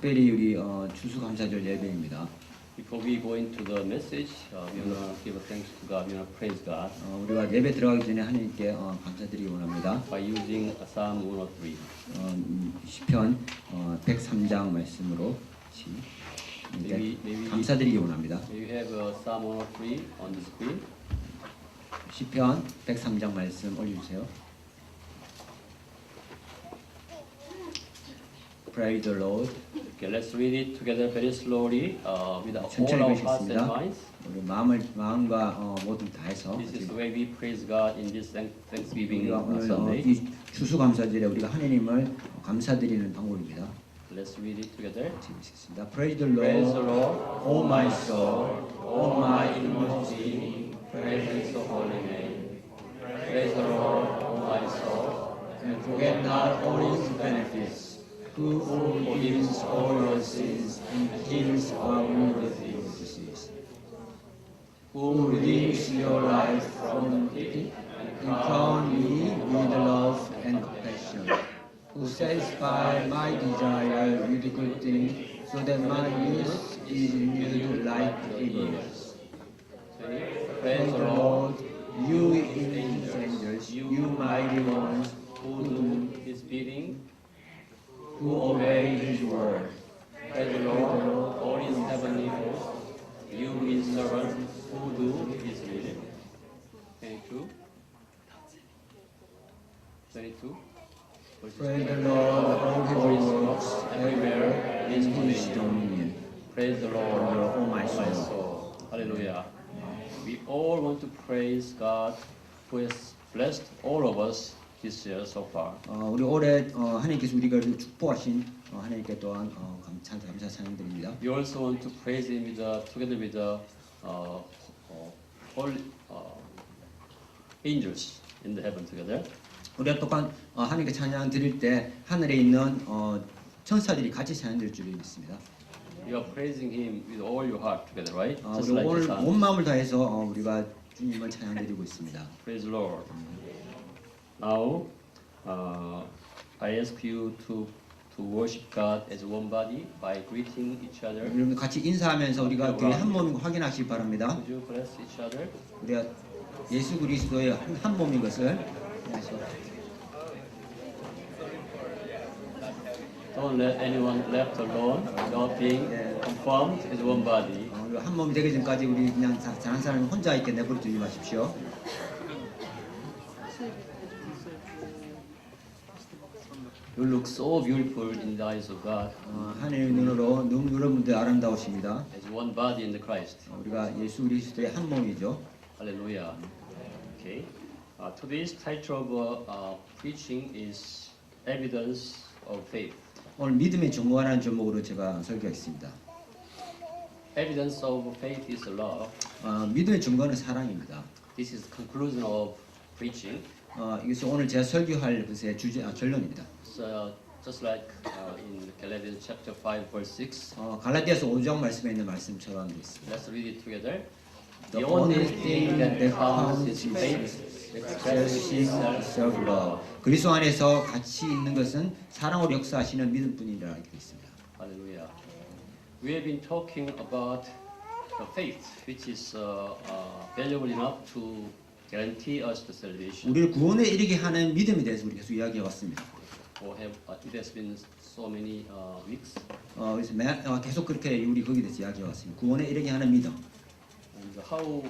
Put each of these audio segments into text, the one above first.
특별히 우리 추수감사절 예배입니다. Before we go into the message, we want to give thanks to God. We want to praise God 우리가 예배 들어가기 전에 하나님께 감사드리기 원합니다. by using Psalm 103. 시편 103장 말씀으로 감사드리기 원합니다. May you have Psalm 103 on the screen. 시편 103장 말씀 올려주세요. Praise the Lord. Okay, let's read it together very slowly with all 천천히 our hearts and 읽으시겠습니다. minds. 우리 마음과 모든 다해서 This is the way we praise God in this Thanksgiving 우리가 오늘 Sunday. 이 추수감사절에 우리가 하나님을 감사드리는 방법입니다. Let's read it together. 읽으시겠습니다. Praise the Praise the Lord, Lord, O my soul, O my inmost being, praise His holy name. Praise the Lord, O my soul, and forget not all His benefits, who forgives all your sins and heals all your diseases, who redeems your life from the pit and crown me with love and compassion, who satisfies my desire with good things, so that my youth is renewed like eagles. Praise the Lord, you his angels, you mighty ones, who do His bidding. who obey his word. Praise the Lord, all His heavenly hosts, you His servants who do His will. 22. 22. Praise the Lord, all his works everywhere in his dominion. Praise the Lord, O my my soul. soul. Hallelujah. We all want to praise God who has blessed all of us this year so far. 우리 올해 하나님께서 우리가 축복하신 하나님께 또한 감사 찬양드립니다. We also want to praise Him together with the all angels in the heaven together. 우리가 또한 하나님께 찬양 드릴 때 하늘에 있는 천사들이 같이 찬양 드릴 줄 믿습니다. You are praising Him with all your heart together, right? 우리 Just like the 오늘 psalm. 온 마음을 다해서 우리가 주님을 찬양 드리고 있습니다. Praise the Lord. Now, I ask you to worship God as one body by greeting each other. 여러분 같이 인사하면서 우리가 교회 한 몸인 거 확인하시기 바랍니다. Could you bless each other? 우리가 예수 그리스도의 한 몸인 것을 확인하시고 Don't let anyone left alone, not being confirmed as one body. 우리가 한 몸이 되기 전까지 우리 그냥 다른 사람이 혼자 있게 내버려 두지 마십시오. You look so beautiful in the eyes of God 하나님의 눈으로 너무 여러분들 아름다우십니다. as one body in the Christ. 우리가 예수 그리스도의 한 몸이죠. Hallelujah. Okay. Today's title of preaching is Evidence of Faith. 오늘 믿음의 증거라는 제목으로 제가 설교했습니다. Evidence of faith is love. 믿음의 증거는 사랑입니다. This is the conclusion of preaching. 이것이 오늘 제가 설교할 것의 결론입니다. So just like in Galatians chapter 5 verse 6. 갈라디아서 5장 말씀에 있는 말씀처럼 있습니다. Let's read it together. The only thing that counts is faith expressing self-love. 그리스도 안에서 같이 있는 것은 사랑으로 역사하시는 믿음뿐이라 이렇게 있습니다. Hallelujah. We have been talking about the faith, which is valuable enough to guarantee us the salvation. 우리를 구원에 이르게 하는 믿음에 대해서 우리 계속 이야기해 왔습니다. It has been so many weeks. 그래서 계속 그렇게 우리 거기에 대해서 이야기해 왔습니다. 구원에 이르게 하는 믿음. And how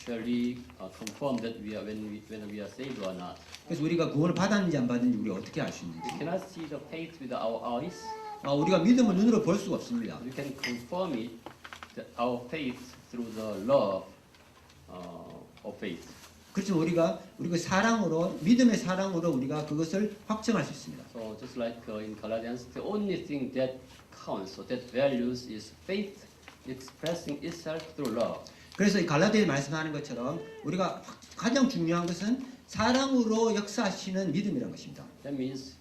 shall we confirm that whether we are saved or not? 그래서 우리가 구원을 받았는지 안 받았는지 우리가 어떻게 알 수 있는지. We cannot see the faith with our eyes. 우리가 믿음을 눈으로 볼 수가 없습니다. We can confirm it, our faith, through the love of faith. 그렇지만 우리가 사랑으로 믿음의 사랑으로 우리가 그것을 확증할 수 있습니다. So just like in Galatians, the only thing that counts or that values is faith expressing itself through love. 그래서 이 갈라디아에 말씀하는 것처럼 우리가 가장 중요한 것은 사랑으로 역사하시는 믿음이라는 것입니다. That means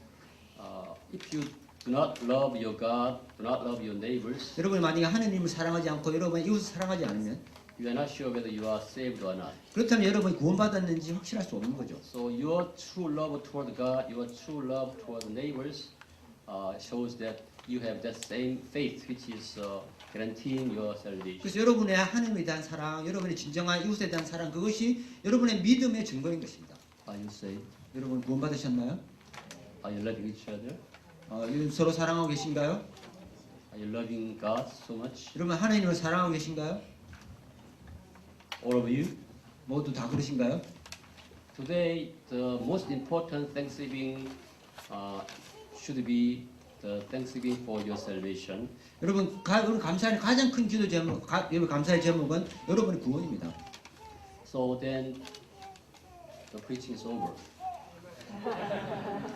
if you do not love your God, do not love your neighbors, 여러분이 만약에 하나님을 사랑하지 않고 여러분이 이웃을 사랑하지 않으면 you are not sure whether you are saved or not. 그렇다면 여러분이 구원받았는지 확실할 수 없는 거죠. So your true love toward God, your true love toward the neighbors shows that you have that same faith which is guaranteeing your salvation. 그래서 여러분의 하나님에 대한 사랑, 여러분의 진정한 이웃에 대한 사랑, 그것이 여러분의 믿음의 증거인 것입니다. Are you saved? 여러분 구원받으셨나요? Are you loving each other? 서로 사랑하고 계신가요? Are you loving God so much? 여러분 하나님을 사랑하고 계신가요? All of you? 모두 다 그러신가요? Today, the most important Thanksgiving should be the Thanksgiving for your salvation. 여러분 오늘 감사의 가장 큰 기도 제목, 여러분 감사의 제목은 여러분의 구원입니다. So then, the preaching is over.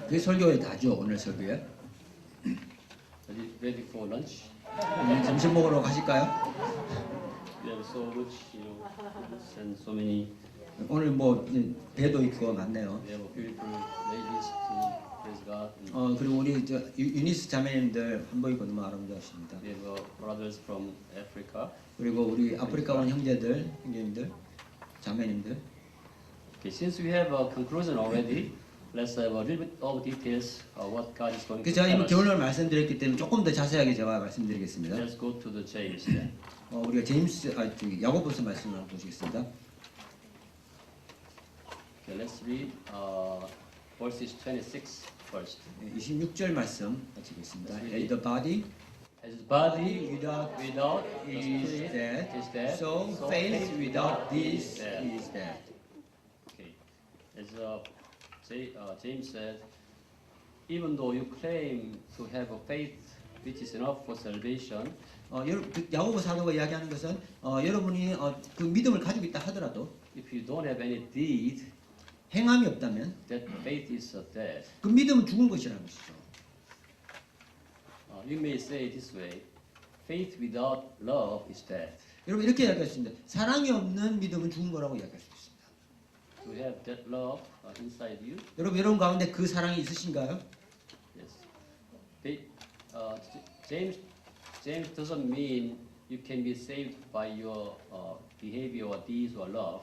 그게 설교에 다죠. 오늘 설교에. Are you ready for lunch? 오늘 점심 먹으러 가실까요? We have so much, and so many. 오늘 뭐 배도 있고 많네요. We have beautiful ladies to praise God. 그리고 우리 유니스 자매님들 한복입고 너무 아름다우십니다. We have brothers from Africa. 그리고 우리 아프리카 온 형제님들, 자매님들. Okay, since we have a conclusion already, let's have a little bit of details of what God is going to 제가 tell 이미 us. 결론을 말씀드렸기 때문에 조금 더 자세하게 제가 말씀드리겠습니다. Let's go to the James then. 우리가 야고보서 말씀을 한번 보시겠습니다. Okay, let's read verses 26 first. 26절 말씀 같이 보겠습니다. As the body As body without the is spirit dead, is dead, so faith without this dead. is dead. Okay, as James said, even though you claim to have a faith which is enough for salvation, 야고보 사도가 이야기하는 것은 여러분이 그 믿음을 가지고 있다 하더라도 if you don't have any deed, 행함이 없다면 that faith is dead. 그 믿음은 죽은 것이라는 것이죠. You may say it this way: faith without love is dead. 여러분 이렇게 이야기할 수 있습니다. 사랑이 없는 믿음은 죽은 거라고 이야기할 수 있습니다. To have that love inside you, 여러분 가운데 그 사랑이 있으신가요? yes. James doesn't mean you can be saved by your behavior or deeds or love.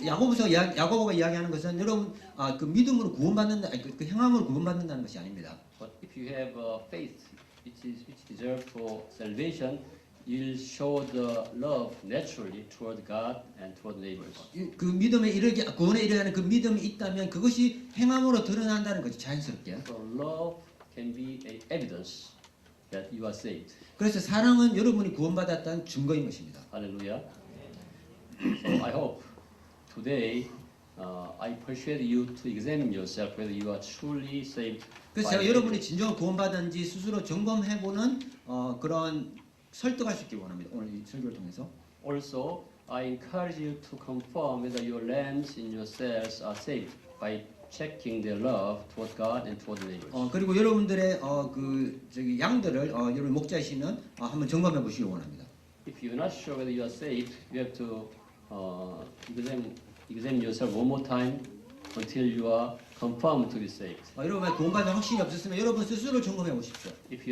야고보가 이야기하는 것은 여러분 그 믿음으로 구원받는다, 그 행함으로 구원받는다는 것이 아닙니다. But if you have faith, which deserves for salvation, you'll show the love naturally toward God and toward neighbors. 그 믿음에 이르게 구원에 이르는 그 믿음이 있다면 그것이 행함으로 드러난다는 거죠. 자연스럽게. So love can be a evidence that you are saved. 그래서 사랑은 여러분이 구원받았다는 증거인 것입니다. Hallelujah. So I hope today I persuade you to examine yourself whether you are truly saved. 그래서 제가 여러분이 진정한 구원받은지 스스로 점검해보는 그런 설득할 수 있길 원합니다. 오늘 이 설교를 통해서. Also, I encourage you to confirm whether your lambs in your cells are saved by checking their love toward God and toward the neighbors. 그리고 여러분들의 양들을 여러분 목자이시면 한번 점검해 보시기 원합니다. If you're not sure whether you are saved, you have to examine yourself one more time until you are confirmed to be saved. 여러분의 구원받는 확신이 없었으면 여러분 스스로 점검해 보십시오. If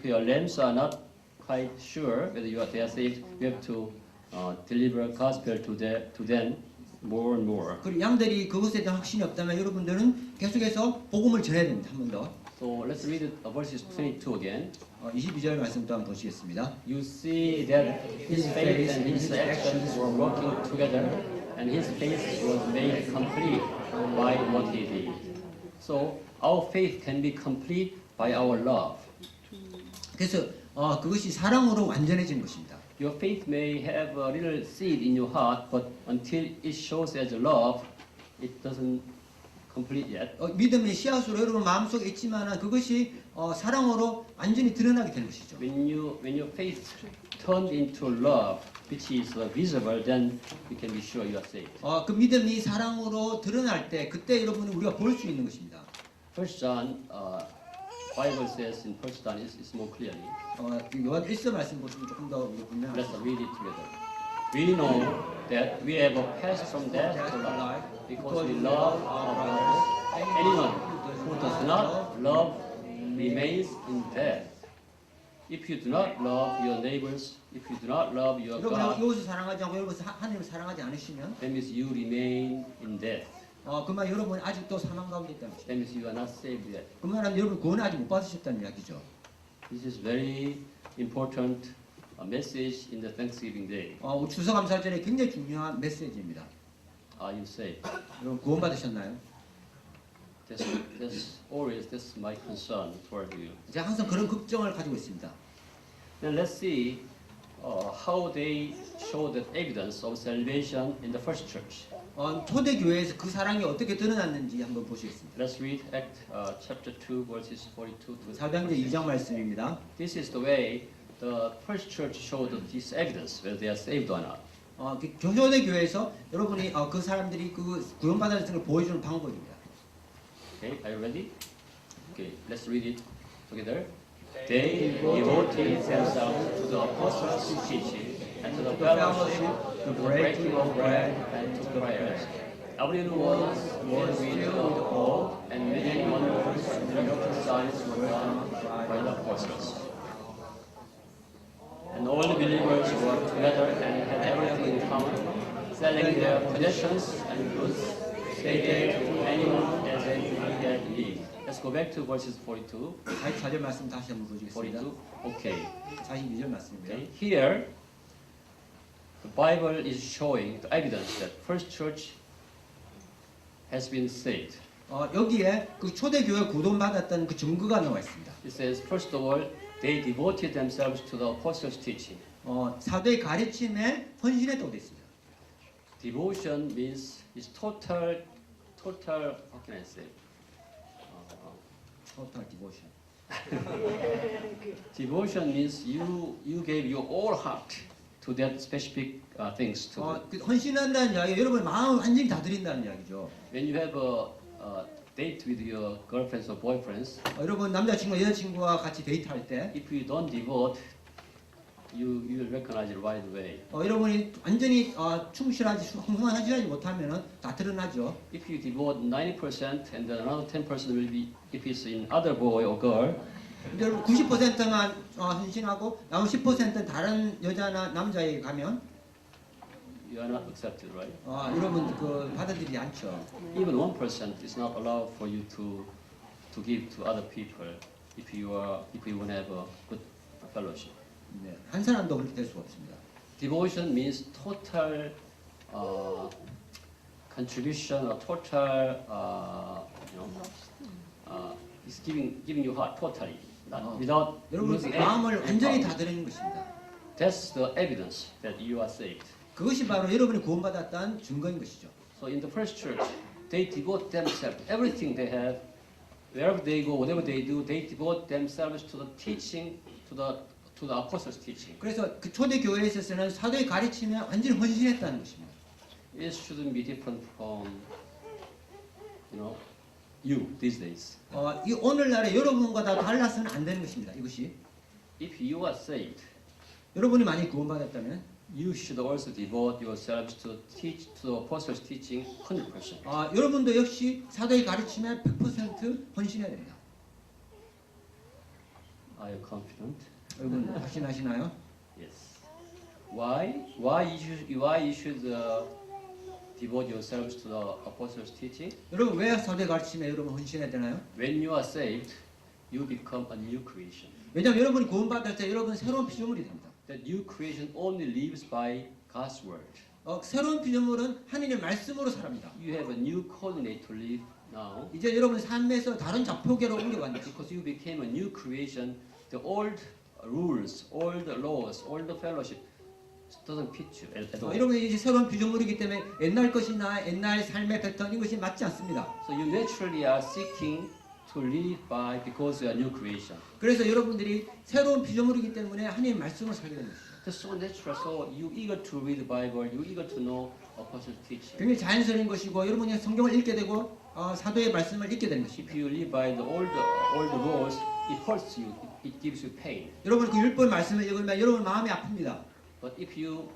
your lambs are not quite sure whether they are saved, you have to deliver gospel to them more and more. 그리고 양들이 그것에 대한 확신이 없다면 여러분들은 계속해서 복음을 전해야 됩니다. 한 번 더. So let's read verses 22 again. 22절 말씀 또 한번 보시겠습니다. You see that his faith and his actions were working together, and his faith was made complete by what he did. So our faith can be complete by our love. 그래서 그것이 사랑으로 완전해지는 것입니다. Your faith may have a little seed in your heart, but until it shows as love, it doesn't complete yet. 믿음의 씨앗으로 여러분 마음속에 있지만 그것이 사랑으로 완전히 드러나게 되는 것이죠. When your faith turned into love, which is visible, then you can be sure you are saved. 그 믿음이 사랑으로 드러날 때 그때 여러분이 우리가 볼 수 있는 것입니다. First John, Bible says in First John is more clearly. 요한 1서 말씀 보시면 조금 더 Let's 분명하죠. read it together. We know that we have passed from death to life because we love our brothers. Anyone who does not love remains in death. If you do not love your neighbors, if you do not love your 여러분 God, 이웃을 사랑하지 않고 여러분 하나님을 사랑하지 않으시면 that means you remain in death. 그만 여러분 아직도 사망 가운데 있다는 것입니다. That means you are not saved yet. 그 말은 여러분 구원을 아직 못 받으셨다는 이야기죠. This is very important message in the Thanksgiving Day. 추수감사절에 굉장히 중요한 메시지입니다. Are you saved? 여러분 구원 받으셨나요? That's my concern toward you. 제가 항상 그런 걱정을 가지고 있습니다. Then let's see how they show the evidence of salvation in the first church. 초대 교회에서 그 사랑이 어떻게 드러났는지 한번 보시겠습니다. Let's read Act chapter 2 verses 42 to 사도행전 2장 말씀입니다. This is the way the first church showed this evidence whether they are saved or not. 초대 교회에서 여러분이 그 사람들이 그 구원받았는 걸 보여주는 방법입니다. Okay, are you ready? Okay, let's read it together. They devoted themselves to the apostles' teaching and to the fellowship, to the breaking of bread, and to prayers. Everyone was filled with awe, and many wonders and miraculous signs were done by the apostles. And all the believers were together and had everything in common, selling their possessions and goods, they gave to anyone as they had need. Let's go back to verses 42. 44절 말씀 다시 한번 보시겠습니다. 42. Okay. 42절 말씀입니다. Okay. Here, the Bible is showing the evidence that first church has been saved. 여기에 그 초대교회 구원받았다는 그 증거가 나와 있습니다. It says, first of all, they devoted themselves to the apostles' teaching. 사도의 가르침에 헌신했다고 되어 있습니다. Devotion means is total. How can I say? Total devotion. Devotion means you gave your whole heart to that specific things. 그 헌신한다는 이야기, 여러분 마음을 완전히 다 드린다는 이야기죠. When you have a date with your girlfriends or boyfriends, 여러분 남자친구 여자친구와 같이 데이트할 때, if you don't devote, you will recognize it right away. 여러분이 완전히 충실하지, 헌신하지 못하면은 다 드러나죠. If you devote 90% and then another 10% will be if it's in other boy or girl, 여러분 90%만 헌신하고 나머지 10%는 다른 여자나 남자에게 가면 you are not accepted, right? 여러분 그 받아들이지 않죠. Even 1% is not allowed for you to give to other people if you want to have a good fellowship. 네, 한 사람도 그렇게 될 수가 없습니다. Devotion means total contribution or total, is giving your heart totally, not without 여러분 losing 마음을 any 완전히 part. 다 드리는 것입니다. That's the evidence that you are saved. 그것이 바로 여러분이 구원받았다는 증거인 것이죠. So in the first church, they devote themselves, everything they have, wherever they go, whatever they do, they devote themselves to the teaching, to the apostles' teaching. 그래서 그 초대 교회에 있어서는 사도의 가르침에 완전히 헌신했다는 것입니다. It shouldn't be different from, you these days. 이 오늘날에 여러분과 다 달라서는 안 되는 것입니다. 이것이 If you are saved, 여러분이 많이 구원받았다면 you should also devote yourselves to teach to the apostles' teaching 100%. 여러분도 역시 사도의 가르침에 100% 헌신해야 됩니다. Are you confident? 여러분 확신하시나요? Yes. Why you should devote yourselves to the apostles' teaching? 여러분 왜 사도의 가르침에 여러분 헌신해야 되나요? When you are saved, you become a new creation. 왜냐하면 여러분이 구원받을 때 여러분 새로운 피조물이 됩니다. That new creation only lives by God's word. 새로운 피조물은 하나님의 말씀으로 살합니다. You have a new coordinate to live now. 이제 여러분 삶에서 다른 자포계로 옮겨가는 것이죠. Because you became a new creation, the old rules, all the laws, all the fellowship doesn't fit you at all. 여러분 이제 새로운 피조물이기 때문에 옛날 것이나 옛날 삶의 패턴 이것이 맞지 않습니다. So you naturally are seeking to live by because you are new creation. 그래서 여러분들이 새로운 피조물이기 때문에 하나님의 말씀을 살게 되는 것이죠. That's so natural. So you eager to read the Bible, you eager to know apostles' teaching. 굉장히 자연스러운 것이고 여러분이 성경을 읽게 되고 사도의 말씀을 읽게 되는 것입니다. If you live by the old rules, it hurts you. It gives you pain. 여러분 그 율법 말씀을 읽으면 여러분 마음이 아픕니다. But if you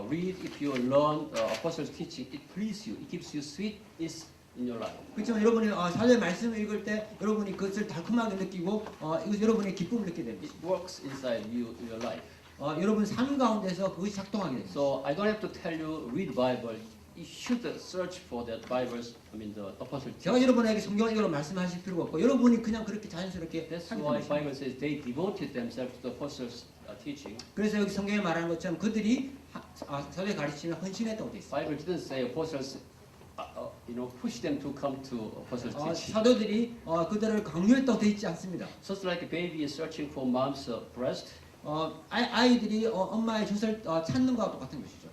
read, if you learn apostles' teaching, it pleases you. It gives you sweetness in your life. 그렇지만 여러분이 사도의 말씀을 읽을 때 여러분이 그것을 달콤하게 느끼고 이것 여러분의 기쁨을 느끼게 됩니다. It works inside your life. 여러분 삶 가운데서 그것이 작동하게 됩니다. So I don't have to tell you read Bible. you should search for that Bibles. I mean the apostle. 제가 여러분에게 성경 읽으러 말씀하실 필요가 없고 여러분이 그냥 그렇게 자연스럽게 That's 하게 why 됩니다. Bible says they devoted themselves to the apostles' teaching. 그래서 여기 성경에 말하는 것처럼 그들이 사도의 가르침에 헌신했다고 되어 있어요. Bible didn't say apostles, push them to come to apostles' teaching. 사도들이 그들을 강요했다고 되어 있지 않습니다. Just like a baby is searching for mom's breast, 아이들이 엄마의 젖을 찾는 것과 똑같은 것이죠.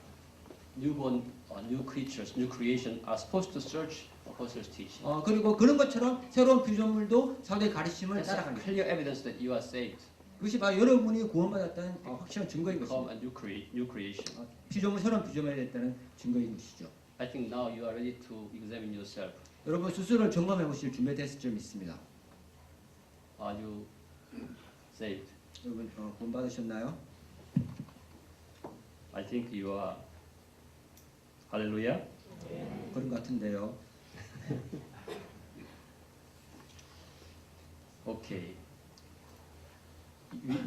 newborn, new creatures, new creation are supposed to search apostles' teaching. 그리고 그런 것처럼 새로운 피조물도 사도의 가르침을 That's a 따라가는 것입니다. clear evidence that you are saved. 그것이 바로 여러분이 구원받았다는 확실한 증거인 Become 것입니다. a new creation. 새로운 피조물이 됐다는 증거인 것이죠. I think now you are ready to examine yourself. 여러분 스스로를 점검해 보실 준비가 됐을 줄 믿습니다. Are you saved? 여러분 구원받으셨나요? I think you are. Hallelujah. 그런 것 같은데요. Okay.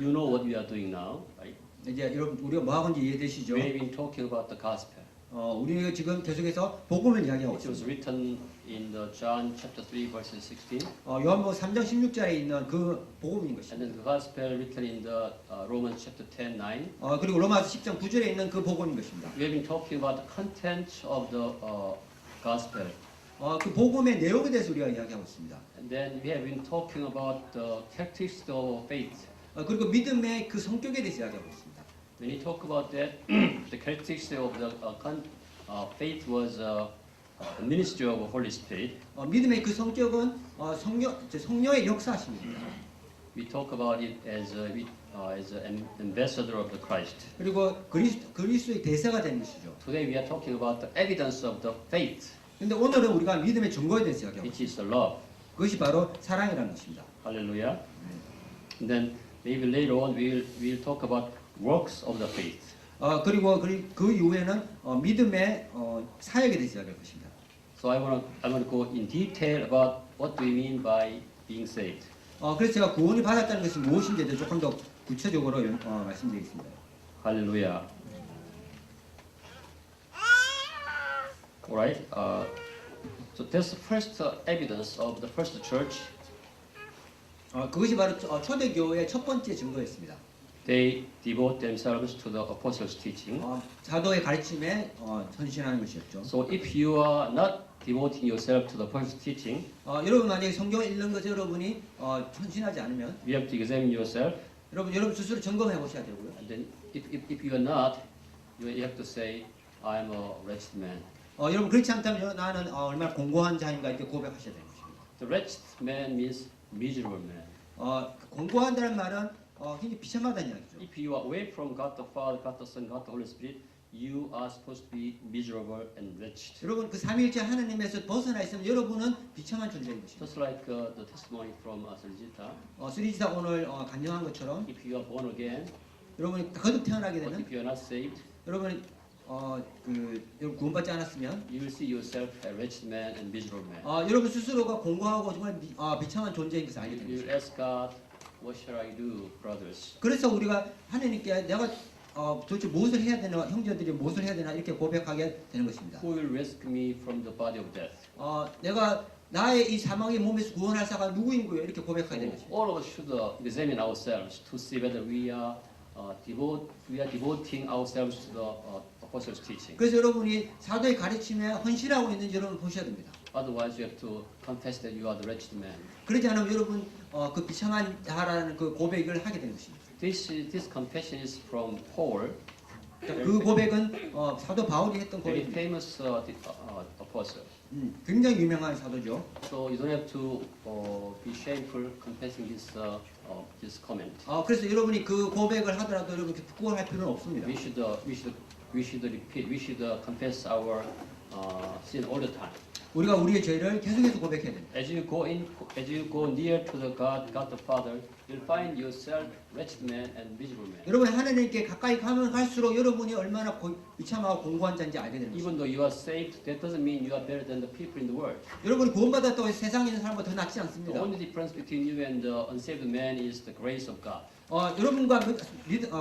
You know what we are doing now, right? 이제 여러분 우리가 뭐 하고 있는지 이해되시죠? We have been talking about the gospel. 우리가 지금 계속해서 복음을 이야기하고 It was 있습니다. written in the John chapter 3 verses 16, 요한복음 3장 16절에 있는 그 복음인 and 것입니다. then the gospel written in the Romans chapter 10, 9. 그리고 로마서 10장 9절에 있는 그 복음인 것입니다. We have been talking about the content of the gospel, 그 복음의 내용에 대해서 우리가 이야기하고 있습니다. and then we have been talking about the characteristics of faith. 그리고 믿음의 그 성격에 대해서 이야기하고 있습니다. When we talk about that, the characteristic of the faith was the ministry of the Holy Spirit. 믿음의 그 성격은 성령의 역사심입니다. We talk about it as an ambassador of the Christ. 그리고 그리스도의 대사가 되는 것이죠. Today we are talking about the evidence of the faith, 근데 오늘은 우리가 믿음의 증거에 대해서 이야기하고 which is the love. 그것이 바로 사랑이라는 것입니다. Hallelujah. And then maybe later on we'll talk about works of the faith. 그리고 그 이후에는 믿음의 사역에 대해서 이야기할 것입니다. So I want to go in detail about what do we mean by being saved. 그래서 제가 구원이 받았다는 것이 무엇인지에 조금 더 구체적으로 말씀드리겠습니다. Hallelujah. All right. So that's the first evidence of the first church. 그것이 바로 초대교회의 첫 번째 증거였습니다. They devote themselves to the apostles' teaching. 사도의 가르침에 헌신하는 것이었죠. So if you are not devoting yourself to the apostles' teaching, 여러분 만약에 성경을 읽는 것에 여러분이 헌신하지 않으면 you have to examine yourself. 여러분 스스로 점검해 보셔야 되고요. And then if you are not, you have to say, I'm a wretched man. 여러분 그렇지 않다면 나는 얼마나 공고한 자인가 이렇게 고백하셔야 되는 것입니다. The wretched man means miserable man. 공고한다는 말은 굉장히 비참하다는 이야기죠. If you are away from God the Father, God the Son, God the Holy Spirit, you are supposed to be miserable and wretched. 여러분 그 삼위일체 하나님에서 벗어나 있으면 여러분은 비참한 존재인 것입니다. Just like the testimony from Srijita, 수리지사 오늘 간증한 것처럼 if you are born again, 여러분이 거듭 태어나게 but 되면 if you are not saved, 여러분이 여러분 구원받지 않았으면 you will see yourself a wretched man and miserable man. 여러분 스스로가 공고하고 정말 비참한 존재인 것을 알게 You 됩니다. will ask God, what shall I do, brothers? 그래서 우리가 하나님께 내가 도대체 무엇을 해야 되나 형제들이 무엇을 해야 되나 이렇게 고백하게 되는 것입니다. Who will rescue me from the body of death? 내가 나의 이 사망의 몸에서 구원할 자가 누구인고요 이렇게 고백하게 되는 것입니다. All of us should examine ourselves to see whether we are devoting ourselves to the apostles' teaching. 그래서 여러분이 사도의 가르침에 헌신하고 있는지 여러분 보셔야 됩니다. Otherwise, you have to confess that you are the wretched man. 그러지 않으면 여러분 그 비참한 자라는 그 고백을 하게 되는 것입니다. This confession is from Paul, 그 고백은 사도 바울이 했던 very 고백입니다. famous apostle. 굉장히 유명한 사도죠. So you don't have to be shameful confessing this comment. 그래서 여러분이 그 고백을 하더라도 여러분 부끄러워할 필요는 없습니다. We should repeat. We should confess our sin all the time. 우리가 우리의 죄를 계속해서 고백해야 됩니다. As you go near to the God the Father, you'll find yourself wretched man and miserable man. 여러분 하나님께 가까이 가면 갈수록 여러분이 얼마나 비참하고 공고한 자인지 알게 됩니다. Even though you are saved, that doesn't mean you are better than the people in the world. 여러분이 구원받았다고 해서 세상에 있는 사람보다 더 낫지 The 않습니다. only difference between you and the unsaved man is the grace of God. 여러분과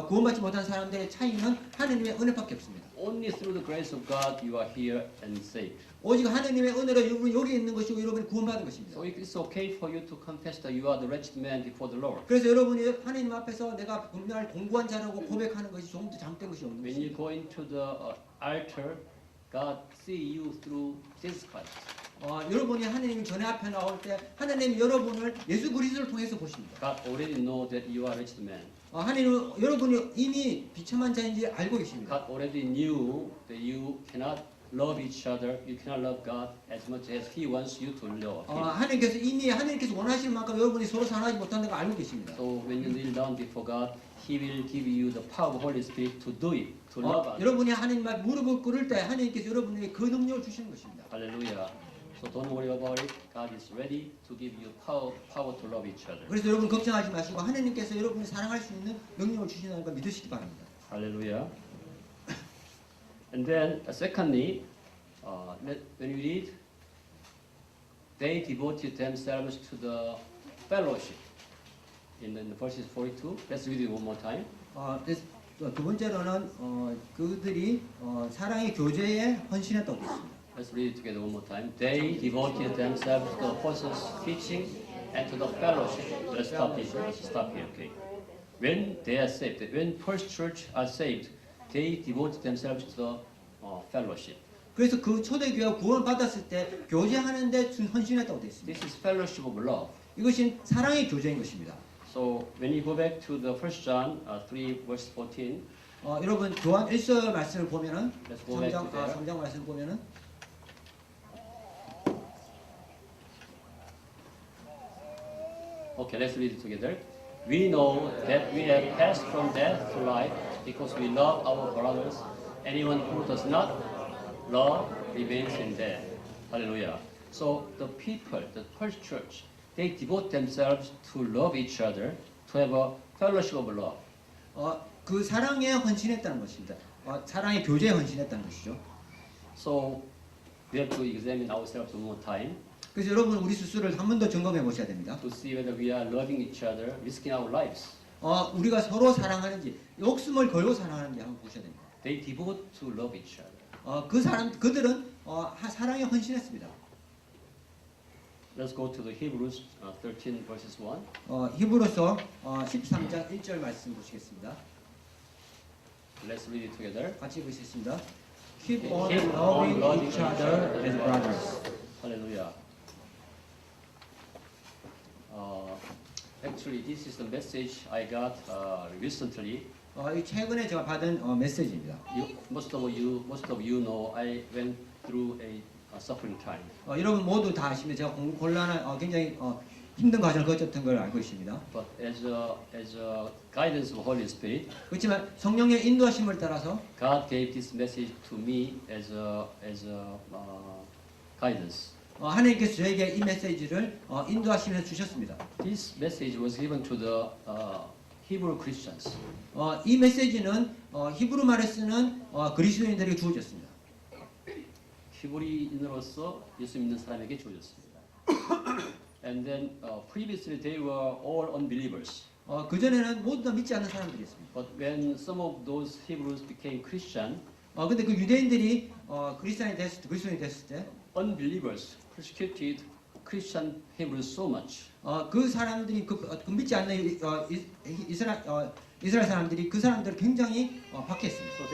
구원받지 못한 사람들의 차이는 하나님의 은혜밖에 없습니다. Only through the grace of God you are here and saved. 오직 하나님의 은혜로 여러분이 여기 있는 것이고 여러분이 구원받은 것입니다. So it's okay for you to confess that you are the wretched man before the Lord. 그래서 여러분이 하나님 앞에서 내가 분명히 공고한 자라고 고백하는 것이 조금도 잘못된 것이 없는 When you 것입니다. go into the altar, God see you through Jesus Christ. 여러분이 하나님 전에 앞에 나올 때 하나님이 여러분을 예수 그리스도를 통해서 보십니다. God already know that you are a wretched man. 하나님은 여러분이 이미 비참한 자인지 알고 계십니다. God already knew that you cannot love each other, you cannot love God as much as He wants you to love Him. 하나님께서 이미 하나님께서 원하시는 만큼 여러분이 서로 사랑하지 못하는 걸 알고 계십니다. So when you kneel down before God, He will give you the power of Holy Spirit to do it, to love others. 여러분이 하나님 앞에 무릎을 꿇을 때 하나님께서 여러분에게 그 능력을 주시는 것입니다. Hallelujah. So don't worry about it. God is ready to give you power to love each other. 그래서 여러분 걱정하지 마시고 하나님께서 여러분이 사랑할 수 있는 능력을 주신다는 걸 믿으시기 바랍니다. Hallelujah. And then secondly, when you read, they devoted themselves to the fellowship. In the verses 42, let's read it one more time. 그래서 두 번째로는 그들이 사랑의 교제에 헌신했다고 했습니다. Let's read it together one more time. They devoted themselves to the apostles' teaching and to the fellowship. Let's stop here. Okay. When they are saved, when first church are saved, they devoted themselves to the fellowship. 그래서 그 초대교회가 구원 받았을 때 교제하는데 헌신했다고 되어 있습니다. This is fellowship of love. 이것이 사랑의 교제인 것입니다. So when you go back to the 1 John 3 verse 14, 여러분 요한 1서 말씀을 보면은 Let's go back to there. 3장 말씀을 보면은 okay, let's read it together. We know that we have passed from death to life because we love our brothers. Anyone who does not love remains in death. Hallelujah. So the people, the first church, they devote themselves to love each other, to have a fellowship of love. 그 사랑에 헌신했다는 것입니다. 사랑의 교제에 헌신했다는 것이죠. So we have to examine ourselves one more time 그래서 여러분 우리 스스로를 한 번 더 점검해 보셔야 됩니다. to see whether we are loving each other, risking our lives. 우리가 서로 사랑하는지 목숨을 걸고 사랑하는지 한번 보셔야 됩니다. They devote to love each other. 그들은 사랑에 헌신했습니다. Let's go to the Hebrews 13 verses 1. 히브리서 13장 1절 말씀 보시겠습니다. Let's read it together. 같이 보시겠습니다. Keep on Keep on loving each other as brothers. Hallelujah. Actually, this is the message I got recently. 이 최근에 제가 받은 메시지입니다. Most of you know I went through a suffering time. 여러분 모두 다 아십니다. 제가 곤란한 굉장히 힘든 과정을 거쳤던 걸 알고 있습니다. But as a guidance of Holy Spirit, 그렇지만 성령의 인도하심을 따라서 God gave this message to me as a guidance. 하나님께서 저에게 이 메시지를 인도하시면서 주셨습니다. This message was given to the Hebrew Christians. 이 메시지는 히브리 말에 쓰는 그리스도인들에게 주어졌습니다. 히브리인으로서 예수 믿는 사람에게 주어졌습니다. And then previously they were all unbelievers. 그 전에는 모두 다 믿지 않는 사람들이었습니다. But when some of those Hebrews became Christian, 근데 그 유대인들이 그리스도인이 됐을 때 unbelievers persecuted Christian Hebrews so much. 그 사람들이 그 믿지 않는 이스라엘 사람들이 그 사람들을 굉장히 박해했습니다. So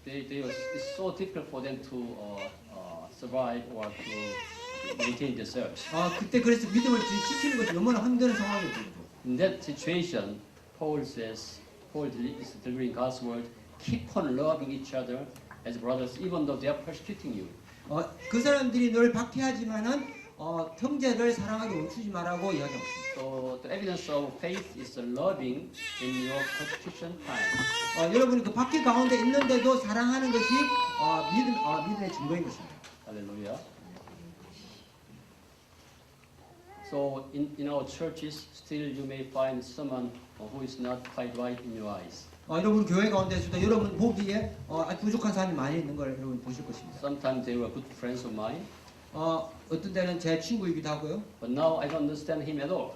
they were it's so difficult for them to survive or to maintain themselves. 그때 그래서 믿음을 지키는 것이 너무나 힘든 상황이었거든요. In that situation, Paul is delivering God's word. Keep on loving each other as brothers, even though they are persecuting you. 그 사람들이 널 박해하지만은 형제를 사랑하게 멈추지 말라고 이야기합니다. So the evidence of faith is loving in your persecution time. 여러분이 그 박해 가운데 있는데도 사랑하는 것이 믿음의 증거인 것입니다. Hallelujah. So in our churches, still you may find someone who is not quite right in your eyes. 여러분 교회 가운데서도 여러분 보기에 아주 부족한 사람이 많이 있는 걸 여러분 보실 것입니다. Sometimes they were good friends of mine, 어떤 때는 제 친구이기도 하고요. but now I don't understand him at all.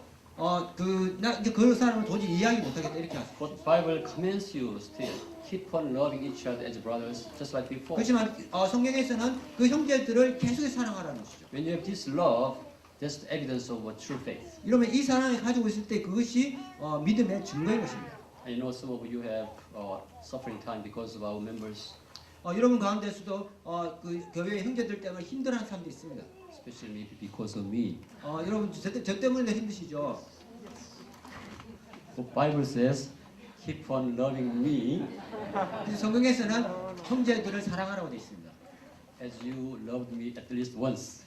나 이제 그 사람을 도저히 이해하기 못하겠다 이렇게 하죠. But Bible commands you still keep on loving each other as brothers, just like before. 그렇지만 성경에서는 그 형제들을 계속해서 사랑하라는 것이죠. When you have this love, that's the evidence of a true faith. 이러면 이 사랑을 가지고 있을 때 그것이 믿음의 증거인 것입니다. I know some of you have suffering time because of our members, 여러분 가운데서도 그 교회 형제들 때문에 힘들어하는 사람들이 있습니다. especially maybe because of me. 여러분 저 때문에 힘드시죠? The Bible says, keep on loving me 그래서 성경에서는 형제들을 사랑하라고 되어 있습니다. as you loved me at least once.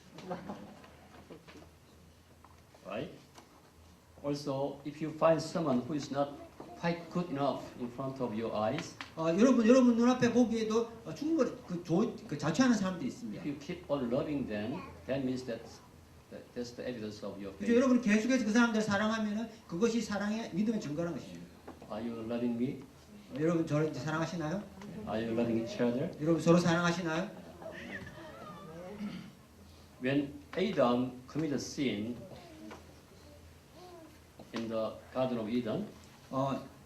Right? Also, if you find someone who is not quite good enough in front of your eyes, 여러분 눈앞에 보기에도 충분히 그 자초하는 사람들이 있습니다. if you keep on loving them, that means that's the evidence of your 그래서 faith. 여러분 계속해서 그 사람들을 사랑하면은 그것이 사랑의 믿음의 증거라는 것이죠. Are you loving me? 여러분 저를 이제 사랑하시나요? Are you loving each other? 여러분 서로 사랑하시나요? When Adam committed sin in the Garden of Eden,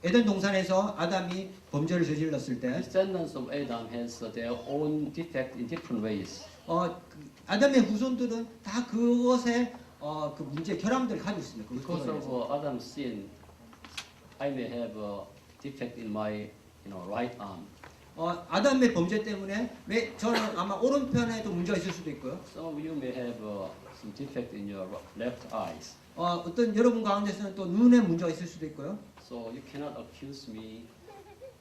에덴 동산에서 아담이 범죄를 저질렀을 때 descendants of Adam has their own defect in different ways. 아담의 후손들은 다 그것에 그 문제 결함들을 가지고 있습니다. Because of Adam's sin, I may have a defect in my right arm. 아담의 범죄 때문에 왜 저는 아마 오른편에도 문제가 있을 수도 있고요. Some of you may have some defect in your left eyes. 어떤 여러분 가운데서는 또 눈에 문제가 있을 수도 있고요. So you cannot accuse me.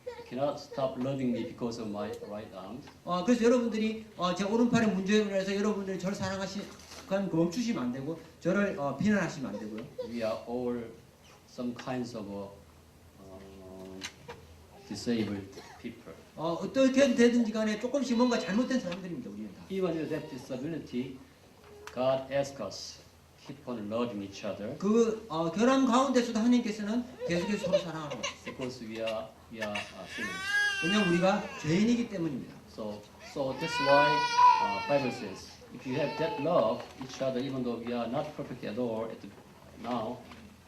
You cannot stop loving me because of my right arm. 그래서 여러분들이 제 오른팔에 문제로 해서 여러분들이 저를 사랑하시건 멈추시면 안 되고 저를 비난하시면 안 되고요. We are all some kinds of disabled people. 어떻게 되든지 간에 조금씩 뭔가 잘못된 사람들입니다. 우리는 다. Even with that disability, God asks us keep on loving each other 그 결함 가운데서도 하나님께서는 계속해서 서로 사랑하라고 하셨어요. because we are sinners. 왜냐하면 우리가 죄인이기 때문입니다. So that's why Bible says if you have that love each other, even though we are not perfect at all now,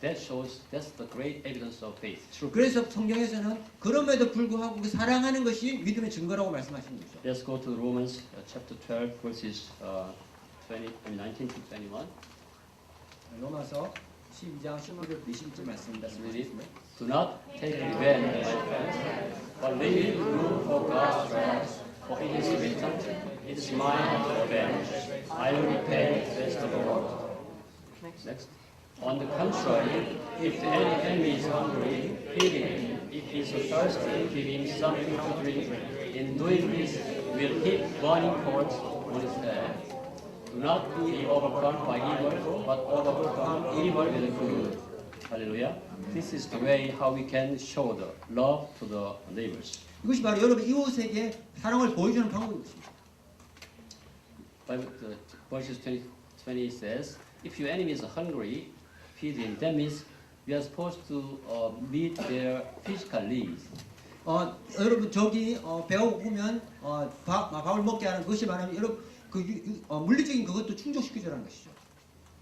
that shows that's the great evidence of faith. True. 그래서 성경에서는 그럼에도 불구하고 그 사랑하는 것이 믿음의 증거라고 말씀하시는 거죠. Let's go to Romans chapter 12 verses 19 to 21. 로마서 12장 19절 20절 말씀입니다. Do not take revenge, my friends, but leave room for God's wrath. For it is written, it is mine to avenge. I will repay, says the Lord. Next. On the contrary, if the enemy is hungry, feed him. If he is thirsty, give him something to drink. In doing this, will heap burning coals on his head. Do not be overcome by evil, but overcome evil with good. Hallelujah. This is the way how we can show the love to the neighbors. 이것이 바로 여러분 이웃에게 사랑을 보여주는 방법입니다. Bible, verses 20 says, if your enemy is hungry, feed him. That means we are supposed to meet their physical needs. 여러분 저기 배가 고프면 밥을 먹게 하는 것이 말하면 여러분 물리적인 그것도 충족시켜주라는 것이죠.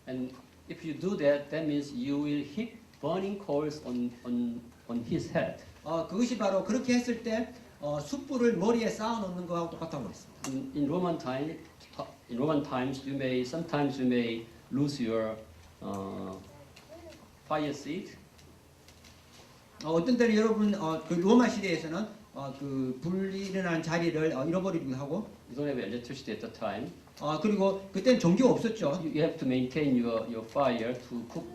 And if you do that, that means you will heap burning coals on his head. 그것이 바로 그렇게 했을 때 숯불을 머리에 쌓아 놓는 것하고 똑같다고 그랬습니다. In Roman times, sometimes you may lose your fire seat. 어떤 때는 여러분 그 로마 시대에서는 그 불이 일어나는 자리를 잃어버리기도 하고 You don't have electricity at the time. 그리고 그때는 전기가 없었죠. You have to maintain your fire to cook.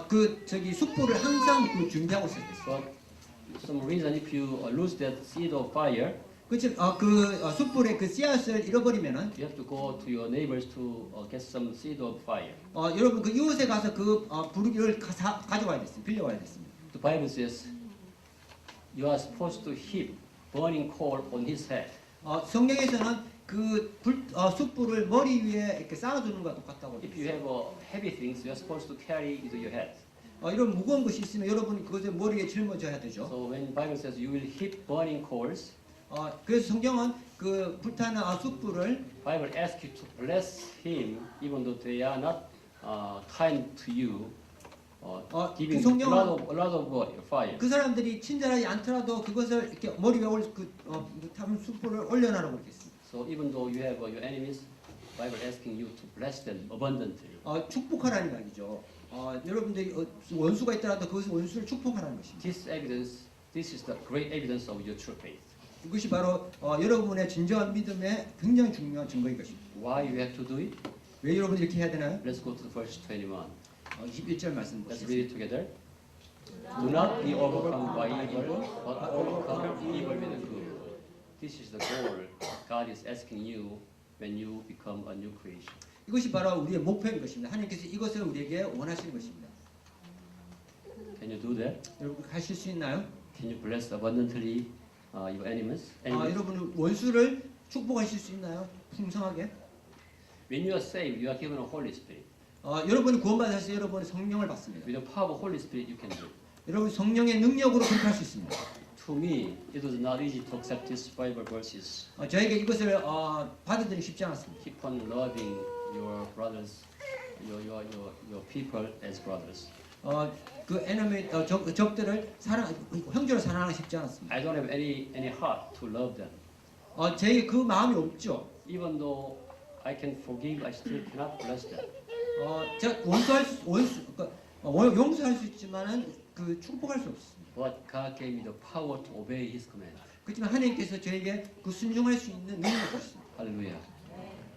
그 저기 숯불을 항상 그 준비하고 있었어요. But some reason, if you lose that seed of fire, 그치 그 숯불의 그 씨앗을 잃어버리면은 you have to go to your neighbors to get some seed of fire. 여러분 그 이웃에 가서 그 불을 가져와야 됐습니다. 빌려와야 됐습니다. The Bible says you are supposed to heap burning coal on his head. 성경에서는 숯불을 머리 위에 이렇게 쌓아두는 것과 똑같다고. If you have heavy things, you are supposed to carry it to your head. 이런 무거운 것이 있으면 여러분이 그것을 머리에 짊어져야 되죠. So when Bible says you will heap burning coals, 그래서 성경은 그 불타는 숯불을 Bible asks you to bless him even though they are not kind to you, giving 그 성경은 a lot of fire. 그 사람들이 친절하지 않더라도 그것을 이렇게 머리 위에 타는 숯불을 올려놔라고 이렇게 했습니다. So even though you have your enemies, Bible asking you to bless them abundantly. 축복하라는 이야기죠. 여러분들이 원수가 있더라도 그것을 원수를 축복하라는 것입니다. This is the great evidence of your true faith. 이것이 바로 여러분의 진정한 믿음의 굉장히 중요한 증거인 것입니다. Why you have to do it? 왜 여러분이 이렇게 해야 되나요? Let's go to verse 21. 21절 말씀 Let's 보시겠습니다. read it together. Do not be overcome by evil, but overcome evil with good. This is the goal God is asking you when you become a new creation. 이것이 바로 우리의 목표인 것입니다. 하나님께서 이것을 우리에게 원하시는 것입니다. Can you do that? 여러분 하실 수 있나요? Can you bless abundantly your enemies? 여러분 원수를 축복하실 수 있나요? 풍성하게? When you are saved, you are given a Holy Spirit. 여러분이 구원받아서 여러분의 성령을 받습니다. With the power of Holy Spirit, you can do it. 여러분 성령의 능력으로 그렇게 할 수 있습니다. To me, it was not easy to accept these Bible verses. 저에게 이것을 받아들이기 쉽지 않았습니다. Keep on loving your brothers, your people as brothers. 그 enemy 적들을 형제로 사랑하기 쉽지 않았습니다. I don't have any heart to love them. 제게 그 마음이 없죠. Even though I can forgive, I still cannot bless them. 제가 용서할 수 있지만은 그 축복할 수 없습니다. But God gave me the power to obey His command. 그렇지만 하나님께서 저에게 그 순종할 수 있는 능력을 주셨습니다. Hallelujah.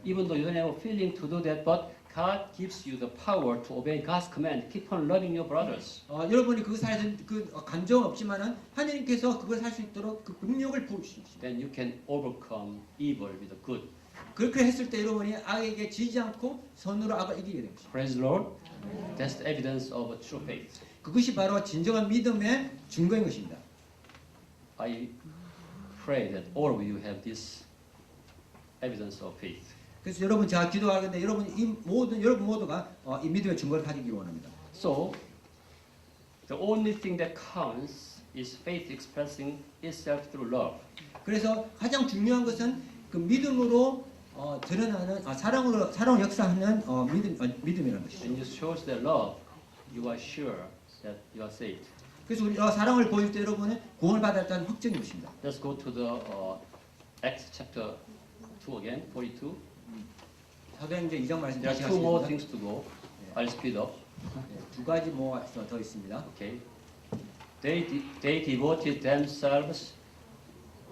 Even though you don't have a feeling to do that, but God gives you the power to obey God's command. Keep on loving your brothers. 여러분이 그것을 할 그 감정은 없지만은 하나님께서 그걸 할 수 있도록 그 능력을 부어주십니다. Then you can overcome evil with the good. 그렇게 했을 때 여러분이 악에게 지지 않고 선으로 악을 이기게 됩니다. Praise the Lord. That's the evidence of a true faith. 그것이 바로 진정한 믿음의 증거인 것입니다. I pray that all of you have this evidence of faith. 그래서 여러분 제가 기도하는데 여러분 여러분 모두가 이 믿음의 증거를 가지기 원합니다. So the only thing that counts is faith expressing itself through love. 그래서 가장 중요한 것은 그 믿음으로 드러나는 사랑으로 역사하는 믿음이라는 것이죠. When you show that love, you are sure that you are saved. 그래서 우리 사랑을 보일 때 여러분은 구원을 받았다는 확정인 것입니다. Let's go to the Acts chapter 2 again, 42. 사도행전 2장 말씀 There are 다시 two more 하시겠습니다. things to go. I'll speed up. 두 가지 더 있습니다. Okay. They devoted themselves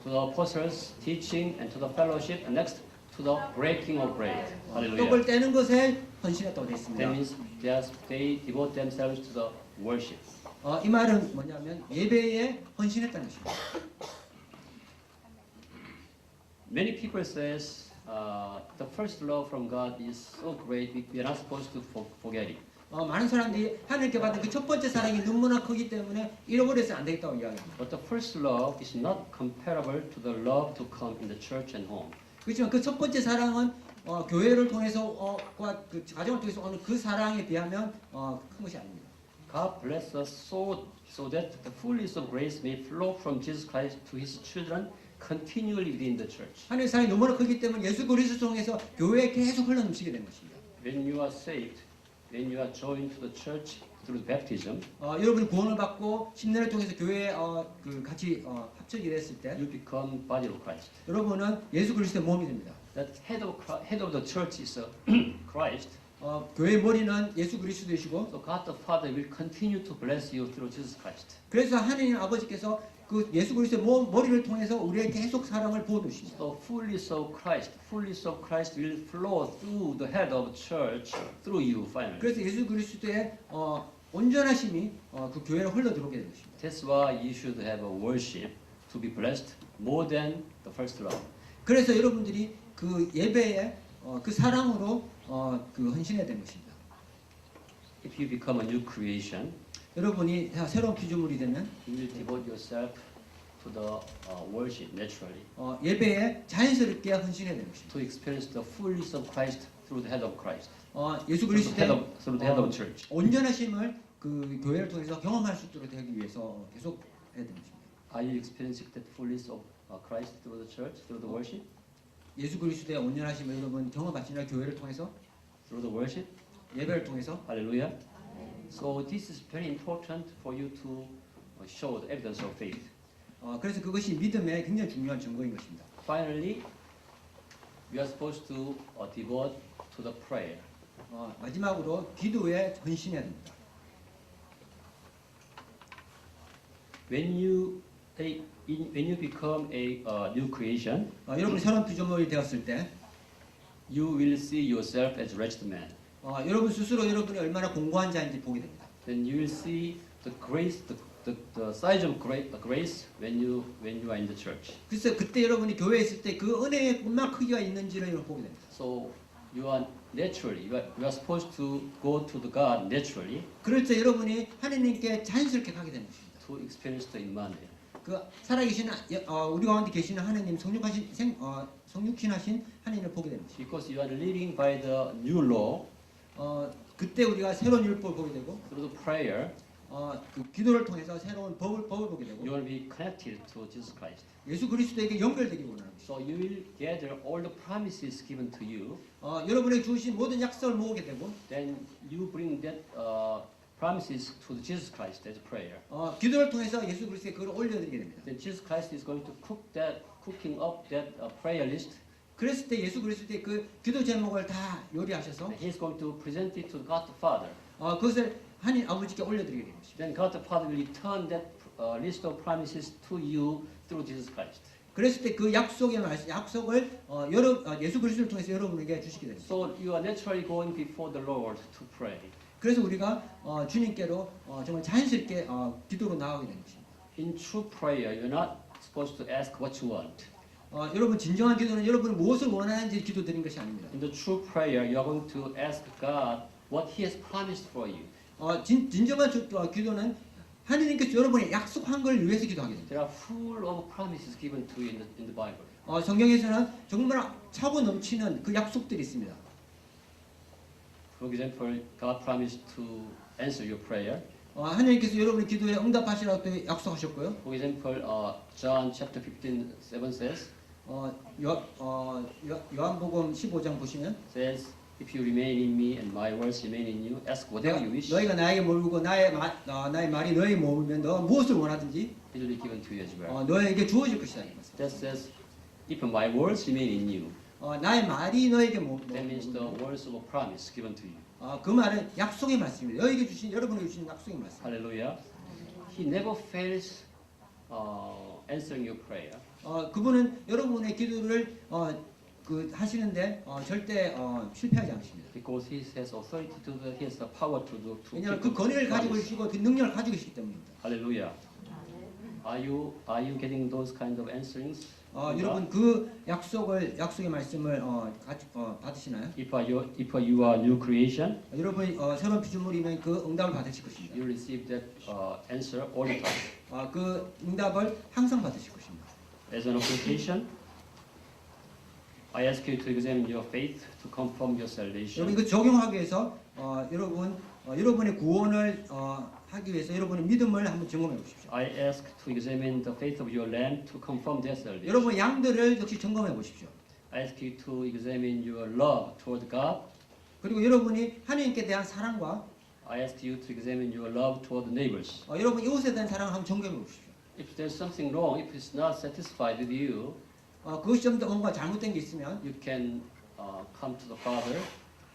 to the apostles' teaching and to the fellowship, and next to the breaking of bread. 떡을 Hallelujah. 떼는 것에 헌신했다고 되어 있습니다. That means they devote themselves to the worship. 이 말은 뭐냐면 예배에 헌신했다는 것입니다. Many people says the first love from God is so great we are not supposed to forget it. 많은 사람들이 하나님께 받은 그 첫 번째 사랑이 너무나 크기 때문에 잃어버려서는 안 되겠다고 이야기합니다. But the first love is not comparable to the love to come in the church and home. 그렇지만 그 첫 번째 사랑은 교회를 통해서 그 가정을 통해서 오는 그 사랑에 비하면 큰 것이 아닙니다. God bless us so that the fullness of grace may flow from Jesus Christ to His children continually within the church. 하나님의 사랑이 너무나 크기 때문에 예수 그리스도 통해서 교회에 계속 흘러넘치게 된 것입니다. When you are saved, when you are joined to the church through baptism, 여러분이 구원을 받고 10년을 통해서 교회에 같이 합쳐지게 됐을 때 you become body of Christ. 여러분은 예수 그리스도의 몸이 됩니다. That head of the church is Christ. 교회의 머리는 예수 그리스도이시고 So God the Father will continue to bless you through Jesus Christ. 그래서 하나님 아버지께서 그 예수 그리스도의 머리를 통해서 우리에게 계속 사랑을 부어주십니다. So fullness of Christ will flow through the head of church through you finally. 그래서 예수 그리스도의 온전하심이 그 교회로 흘러 들어오게 된 것입니다. That's why you should have a worship to be blessed more than the first love. 그래서 여러분들이 그 예배에 그 사랑으로 그 헌신해야 되는 것입니다. If you become a new creation, 여러분이 새로운 피조물이 되면 you will devote yourself to the worship naturally, 예배에 자연스럽게 헌신해야 되는 것입니다. to experience the fullness of Christ through the head of Christ, 예수 through the head 그리스도의 of, through the head of church. 온전하심을 그 교회를 통해서 경험할 수 있도록 되기 위해서 계속 해야 되는 것입니다. Are you experiencing that fullness of Christ through the church, through the worship, 예수 그리스도의 온전하심을 여러분 경험하시나요? 교회를 통해서, through the worship? 예배를 통해서. Hallelujah. So this is very important for you to show the evidence of faith. 그래서 그것이 믿음의 굉장히 중요한 증거인 것입니다. Finally, we are supposed to devote to the prayer. 마지막으로 기도에 헌신해야 됩니다. When you become a new creation, 여러분이 새로운 피조물이 되었을 때 you will see yourself as wretched man. 여러분 스스로 여러분이 얼마나 공고한 자인지 보게 됩니다. Then you will see the grace, the size of grace when you are in the church. 그래서 그때 여러분이 교회에 있을 때 그 은혜의 얼마나 크기가 있는지를 여러분 보게 됩니다. So you are supposed to go to the God naturally 그럴 때 여러분이 하나님께 자연스럽게 가게 되는 것입니다. to experience the Emmanuel. 그 살아계신 우리 가운데 계시는 하나님 성육신 하신 하나님을 보게 됩니다. Because you are living by the new law 그때 우리가 새로운 율법을 보게 되고 through the prayer, 그 기도를 통해서 새로운 법을 보게 되고 you will be connected to Jesus Christ. 예수 그리스도에게 연결되기 원하는 것입니다. So you will gather all the promises given to you. 여러분에게 주신 모든 약속을 모으게 되고 Then you bring that promises to Jesus Christ as prayer. 기도를 통해서 예수 그리스도에 그걸 올려드리게 됩니다. Then Jesus Christ is going to cooking up that prayer list. 그랬을 때 예수 그리스도의 그 기도 제목을 다 요리하셔서 He is going to present it to God the Father. 그것을 하나님 아버지께 올려드리게 되는 것입니다. Then God the Father will return that list of promises to you through Jesus Christ. 그랬을 때 그 약속을 예수 그리스도를 통해서 여러분에게 주시게 됩니다. So you are naturally going before the Lord to pray. 그래서 우리가 주님께로 정말 자연스럽게 기도로 나아가게 되는 것입니다. In true prayer, you're not supposed to ask what you want. 여러분 진정한 기도는 여러분이 무엇을 원하는지 기도드린 것이 아닙니다. In the true prayer, you are going to ask God what He has promised for you. 진정한 기도는 하나님께서 여러분의 약속한 걸 위해서 기도하게 됩니다. There are full of promises given to you in the Bible. 성경에서는 정말 차고 넘치는 그 약속들이 있습니다. For example, God promised to answer your prayer. 하나님께서 여러분의 기도에 응답하시라고 또 약속하셨고요. For example, John chapter 15, 7 says, 요한복음 15장 보시면 says, if you remain in me and my words remain in you, ask whatever you wish, it 너희가 나에게 머물고 나의 말이 너희에 머물면 너 무엇을 원하든지 will be given to you as well. 너에게 주어질 것이다. That says, if my words remain in you, 나의 말이 너에게 that means the words of a promise given to you. 그 말은 약속의 말씀입니다. 여러분에게 주신 약속의 말씀. Hallelujah. He never fails answering your prayer. 그분은 여러분의 기도를 하시는데 절대 실패하지 않으십니다. Because He has authority to do that, He has the power to do. 왜냐하면 그 권위를 가지고 계시고 그 능력을 가지고 계시기 때문입니다. Hallelujah. Are you getting those kind of answerings? 여러분 그 약속의 말씀을 받으시나요? If you are new creation, 여러분이 새로운 피조물이면 그 응답을 받으실 것입니다. you receive that answer all the time. 그 응답을 항상 받으실 것입니다. As an application, I ask you to examine your faith to confirm your salvation. 여러분 이거 적용하기 위해서 여러분의 구원을 하기 위해서 여러분의 믿음을 한번 점검해 보십시오. I ask to examine the faith of your lamb to confirm their salvation. 여러분 양들을 역시 점검해 보십시오. I ask you to examine your love toward God. 그리고 여러분이 하나님께 대한 사랑과 I ask you to examine your love toward neighbors. 여러분 이웃에 대한 사랑을 한번 점검해 보십시오. If there's something wrong, if it's not satisfied with you, 그것이 좀 더 뭔가 잘못된 게 있으면 you can come to the Father,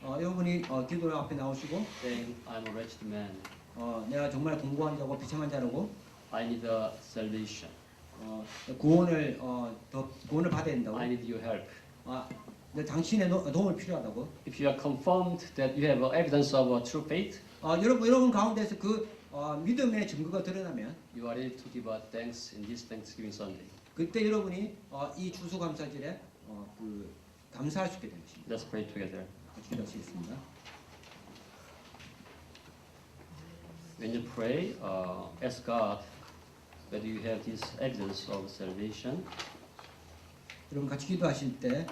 여러분이 기도 앞에 나오시고 saying, "I'm a wretched man. 내가 정말 공고한 자고 비참한 자라고 I need a salvation. 구원을 받아야 된다고. I need your help." 당신의 도움을 필요하다고. If you are confirmed that you have evidence of a true faith, 여러분 가운데서 그 믿음의 증거가 드러나면 you are ready to give out thanks in this Thanksgiving Sunday. 그때 여러분이 이 추수감사절에 감사할 수 있게 되는 것입니다. Let's pray together. 같이 기도하시겠습니다. When you pray, ask God whether you have this evidence of salvation. 여러분 같이 기도하실 때